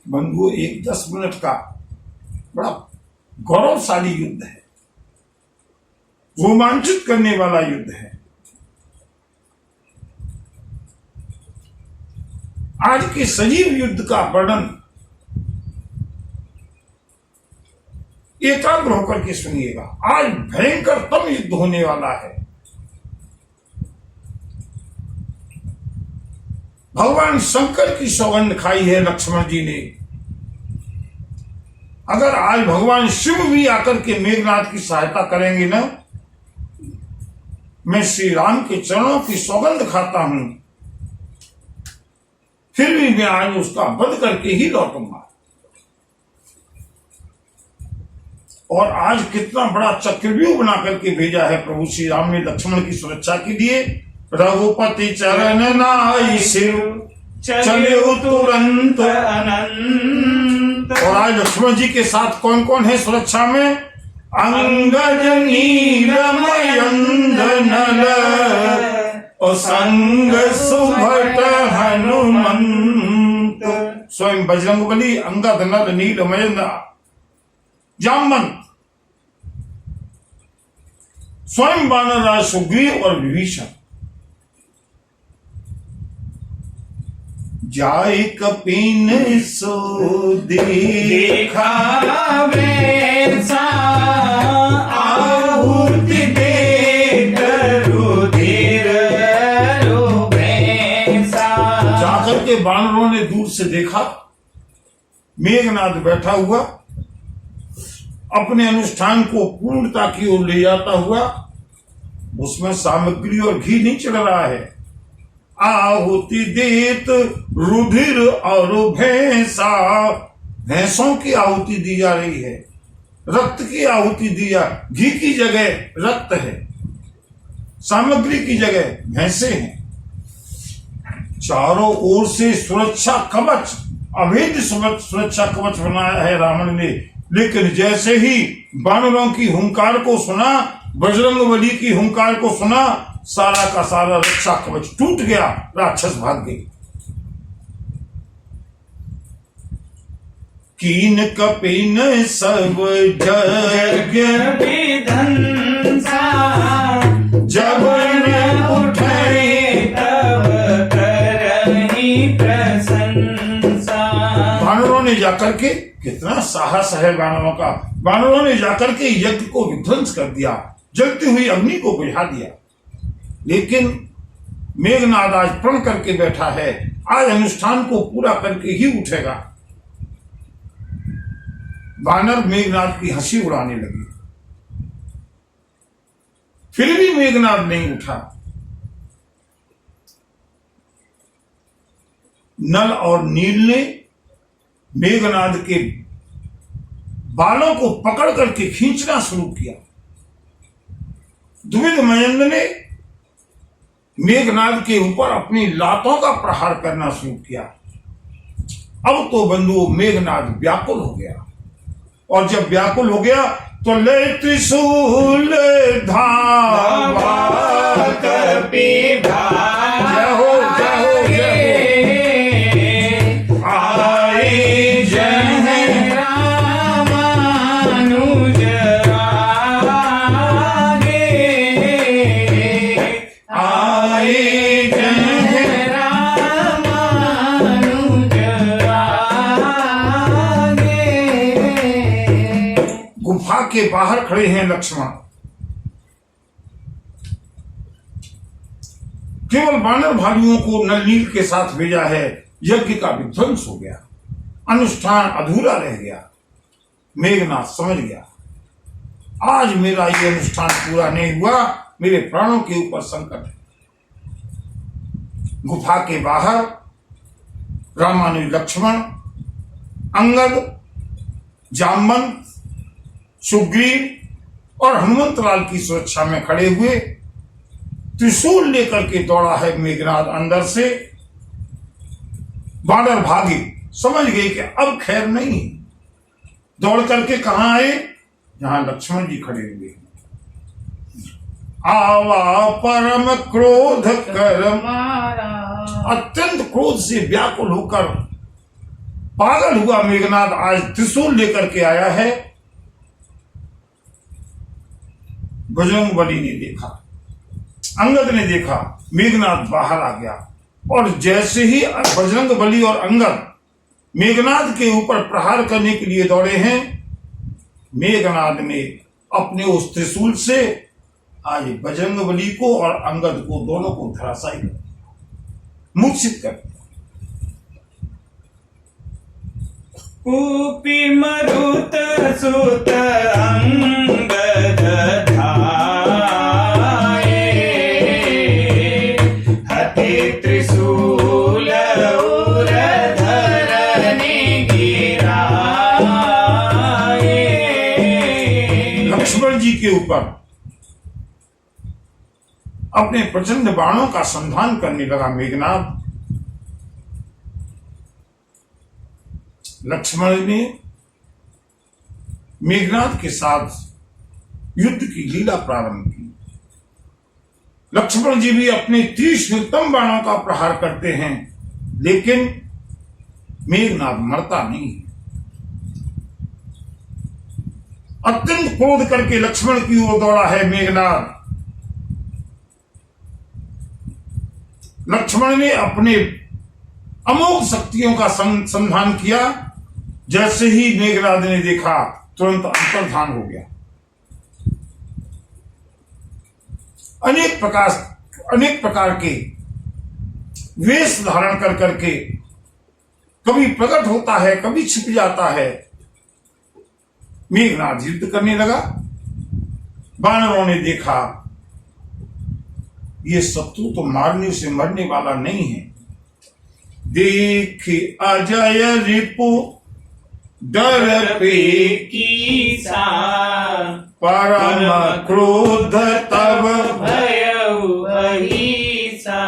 A: बंधुओं, एक 10 मिनट का बड़ा गौरवशाली युद्ध है, रोमांचित करने वाला युद्ध है। आज के सजीव युद्ध का वर्णन एकाग्र होकर के सुनिएगा। आज भयंकरतम युद्ध होने वाला है। भगवान शंकर की सौगंध खाई है लक्ष्मण जी ने। अगर आज भगवान शिव भी आकर के मेघनाथ की सहायता करेंगे ना, मैं श्री राम के चरणों की सौगंध खाता हूं, फिर भी मैं आज उसका वध करके ही लौटूंगा। और आज कितना बड़ा चक्रव्यूह बना करके भेजा है प्रभु श्री राम ने लक्ष्मण की सुरक्षा के लिए। रघुपति चरण नाई सिर चले तुरंत
B: अनंत।
A: और आज लक्ष्मण जी के साथ कौन कौन है सुरक्षा में? अंगद नीलमयंद नल और संग सुभट हनुमंत। स्वयं बजरंगबली, अंगद, नल, नीलमयंद, जामवंत, स्वयं वानरराज सुग्रीव और विभीषण। जाय कपिन सो
B: देखा वैसा आहुति देत रुधिर रोवैसा।
A: जाकर के वानरों ने दूर से देखा मेघनाद बैठा हुआ अपने अनुष्ठान को पूर्णता की ओर ले जाता हुआ। उसमें सामग्री और घी नहीं चल रहा है। आहुति देत रुधिर और भैंसा, भैंसों की आहुति दी जा रही है, रक्त की आहुति दी जा, घी की जगह रक्त है, सामग्री की जगह भैंसे हैं। चारों ओर से सुरक्षा कवच, अभेद्य सुरक्षा कवच बनाया है रावण ने। लेकिन जैसे ही वानरों की हुंकार को सुना, बजरंगबली की हुंकार को सुना, सारा का सारा रक्षा कवच टूट गया, राक्षस भाग गई। कीन कपिन सब यज्ञ
B: विधंसा
A: जब न
B: उठे तब करही प्रशंसा।
A: वानरों ने जाकर के, कितना साहस है वानरों का, वानरों ने जाकर के यज्ञ को विध्वंस कर दिया, जलती हुई अग्नि को बुझा दिया। लेकिन मेघनाद आज प्रण करके बैठा है, आज अनुष्ठान को पूरा करके ही उठेगा। वानर मेघनाद की हंसी उड़ाने लगे, फिर भी मेघनाद नहीं उठा। नल और नील ने मेघनाद के बालों को पकड़ करके खींचना शुरू किया। द्विविद मयंद ने मेघनाद के ऊपर अपनी लातों का प्रहार करना शुरू किया। अब तो बंधु मेघनाद व्याकुल हो गया, और जब व्याकुल हो गया तो ले त्रिशूल धावा
B: कपि
A: जय हो जय हो जय हो।
B: आए जय रामानुज आगे, आए जय रामानुज आगे।
A: गुफा के बाहर खड़े हैं लक्ष्मण। केवल वानर भाइयों को नल नील के साथ भेजा है, यज्ञ का विध्वंस हो गया, अनुष्ठान अधूरा रह गया। मेघनाद समझ गया, आज मेरा ये अनुष्ठान पूरा नहीं हुआ, मेरे प्राणों के ऊपर संकट है। गुफा के बाहर रामानुज लक्ष्मण, अंगद, जामवंत, सुग्रीव और हनुमंतलाल की सुरक्षा में खड़े हुए। त्रिशूल लेकर के दौड़ा है मेघनाद अंदर से। वानर भागे, समझ गए कि अब खैर नहीं। दौड़ करके कहां आए? जहां लक्ष्मण जी खड़े हुए। आवा परम क्रोध कर
C: मारा।
A: अत्यंत क्रोध से व्याकुल होकर पागल हुआ मेघनाद आज त्रिशूल लेकर के आया है। बजरंगबली ने देखा, अंगद ने देखा, मेघनाद बाहर आ गया, और जैसे ही बजरंगबली और अंगद मेघनाद के ऊपर प्रहार करने के लिए दौड़े हैं, मेघनाद ने अपने उस त्रिशूल से आज बजरंगबली को और अंगद को, दोनों को धराशायी कर दिया, मूर्छित कर दिया।
B: कूपी मरुत सुत अंगद धाये हते त्रिशूल उर धरनि गिराए।
A: लक्ष्मण जी के ऊपर अपने प्रचंड बाणों का संधान करने लगा मेघनाद। लक्ष्मण ने मेघनाद के साथ युद्ध की लीला प्रारंभ की। लक्ष्मण जी भी अपने तीक्ष्णतम बाणों का प्रहार करते हैं, लेकिन मेघनाद मरता नहीं। अत्यंत क्रोध करके लक्ष्मण की ओर दौड़ा है मेघनाद। लक्ष्मण ने अपने अमोघ शक्तियों का संधान किया। जैसे ही मेघनाद ने देखा, तुरंत अंतर्धान हो गया। अनेक प्रकार के वेश धारण कर करके कभी प्रकट होता है, कभी छिप जाता है। मेघनाद युद्ध करने लगा। वानरों ने देखा, ये शत्रु तो मारने से मरने वाला नहीं है। देख अजय रिपु डर पे
B: कीसा
A: परम क्रोध तब
B: भयउ अहिसा।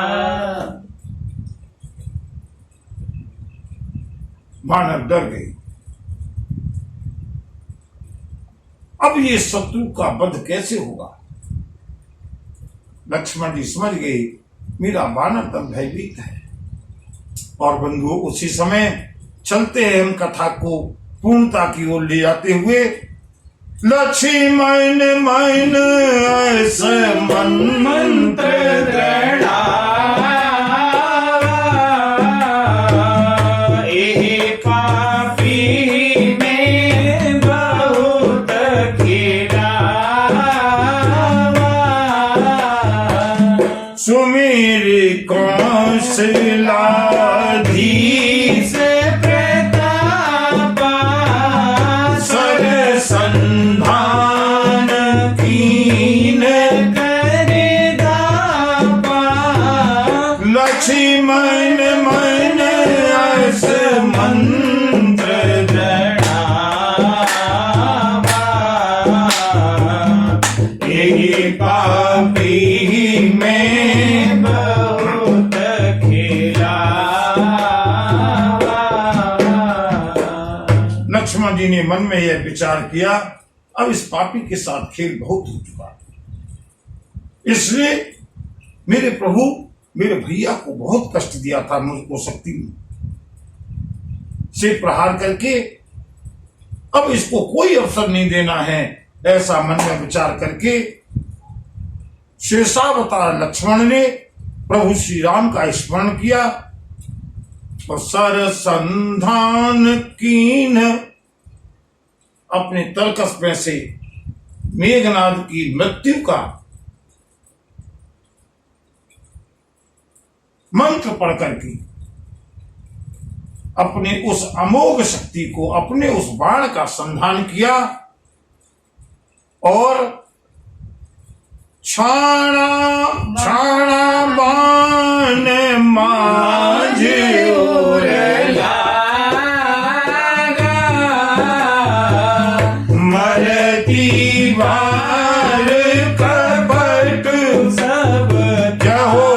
A: वानर डर गए। अब ये शत्रु का वध कैसे होगा? लक्ष्मण जी समझ गए, मेरा वानर तब भयभीत है। और बंधुओं, उसी समय चलते हैं हम कथा को पूर्णता की ओर ले जाते हुए। लक्ष्मण मन ऐसे मन
B: मंत्र दृढ़ा एहि पापी में बहुत खिलावा।
A: सुमेर कौशलाधीश
B: प्रतापा
A: सर संधान कीन
B: करे दापा।
A: लक्ष्मण मन ऐस मंत्र
B: दृढ़ावा एहि पापी में बहुत खिलावा।
A: लक्ष्मण जी ने मन में यह विचार किया, अब इस पापी के साथ खेल बहुत हो चुका, इसलिए मेरे प्रभु मेरे भैया को बहुत कष्ट दिया था, मुझको शक्ति से प्रहार करके अब इसको कोई अवसर नहीं देना है। ऐसा मन में विचार करके शेषावतार लक्ष्मण ने प्रभु श्री राम का स्मरण किया और सर संधान कीन अपने तर्कस में से मेघनाद की मृत्यु का मंत्र पढ़ करके अपने उस अमोघ शक्ति को, अपने उस बाण का संधान किया और छाणा छाणा बाण मांझ
B: और लागा
A: मरती बार कपट
B: सब
A: जय हो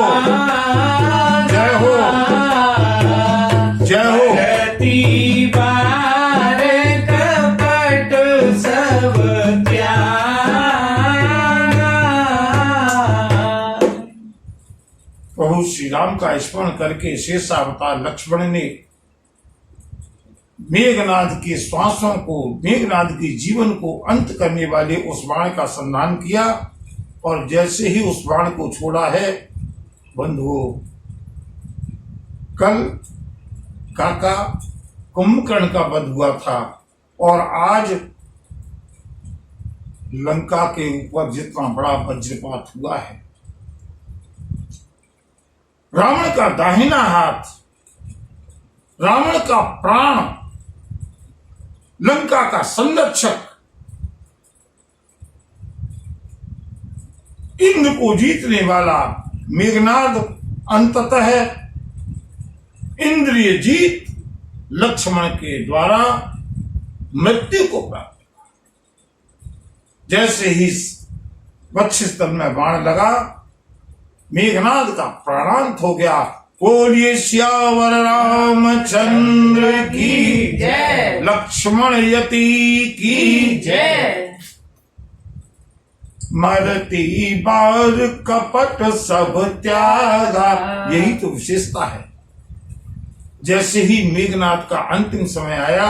A: जय हो जय हो।
B: धरती बार कपट सब त्यागा।
A: प्रभु श्री राम का स्मरण करके शेषावतार लक्ष्मण ने मेघनाद के श्वासों को, मेघनाद के जीवन को अंत करने वाले उस बाण का संधान किया और जैसे ही उस बाण को छोड़ा है, बंधुओं, कल काका कुंभकर्ण का वध हुआ था और आज लंका के ऊपर जितना बड़ा वज्रपात हुआ है, रावण का दाहिना हाथ, रावण का प्राण लंका का संरक्षक, इंद्र को जीतने वाला मेघनाद अंततः इंद्रिय जीत लक्ष्मण के द्वारा मृत्यु को प्राप्त हुआ। जैसे ही वक्षस्थल में बाण लगा, मेघनाद का प्राणांत हो गया। बोलिए सियावर रामचंद्र की
C: जय,
A: लक्ष्मण यति की
C: जय।
A: मरती बार कपट सब त्यागा, यही तो विशेषता है। जैसे ही मेघनाद का अंतिम समय आया,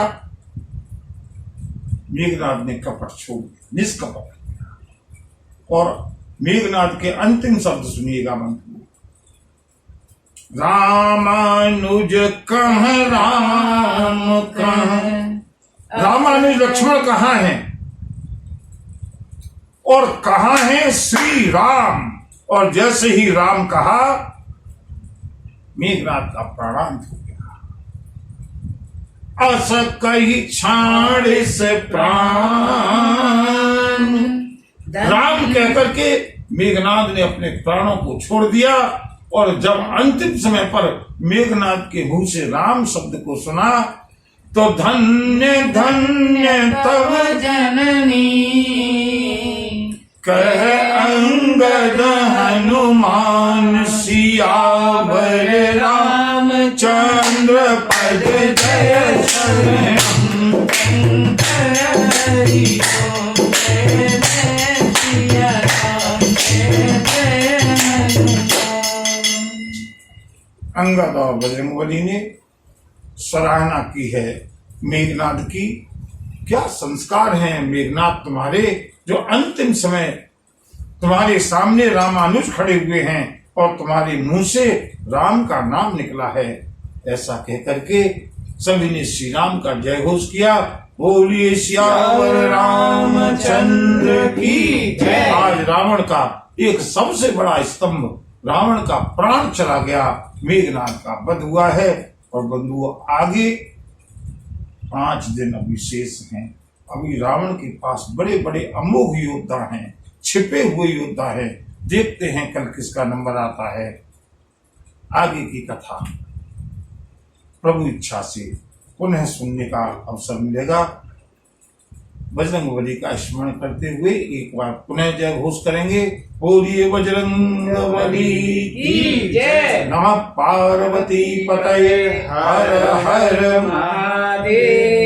A: मेघनाद ने कपट छोड़ दिया, निष्कपट। और मेघनाद के अंतिम शब्द सुनिएगा मंत्र, रामानुज कह राम कह। रामानुज लक्ष्मण कहाँ हैं और कहाँ है श्री राम। और जैसे ही राम कहा, मेघनाद का प्राणांत हो गया। अस कही छाड़ से प्राण, राम कहकर के मेघनाद ने अपने प्राणों को छोड़ दिया। और जब अंतिम समय पर मेघनाद के मुंह से राम शब्द को सुना, तो धन्य धन्य तव
C: जननी
A: कह अंगद हनुमान सियावर रामचंद्र पद जय शरणम। अंगद और बजरंगबली ने सराहना की है मेघनाद की। क्या संस्कार हैं मेघनाद तुम्हारे, जो अंतिम समय तुम्हारे सामने रामानुज खड़े हुए हैं और तुम्हारे मुंह से राम का नाम निकला है। ऐसा कहकर के सभी ने श्री राम का जय घोष किया। बोलिए सियावर रामचंद्र की जय। आज रावण का एक सबसे बड़ा स्तंभ, रावण का प्राण चला गया, मेघनाद का वध हुआ है। और बंधुओं, आगे 5 दिन अभी शेष हैं। अभी रावण के पास बड़े बड़े अमोघ योद्धा हैं, छिपे हुए योद्धा हैं। देखते हैं कल किसका नंबर आता है। आगे की कथा प्रभु इच्छा से पुनः सुनने का अवसर मिलेगा। बजरंगबली का स्मरण करते हुए एक बार पुनः जय घोष करेंगे। बोलिए बजरंगबली
C: की जय।
A: नमः पार्वती पतये हर हर
C: महादेव।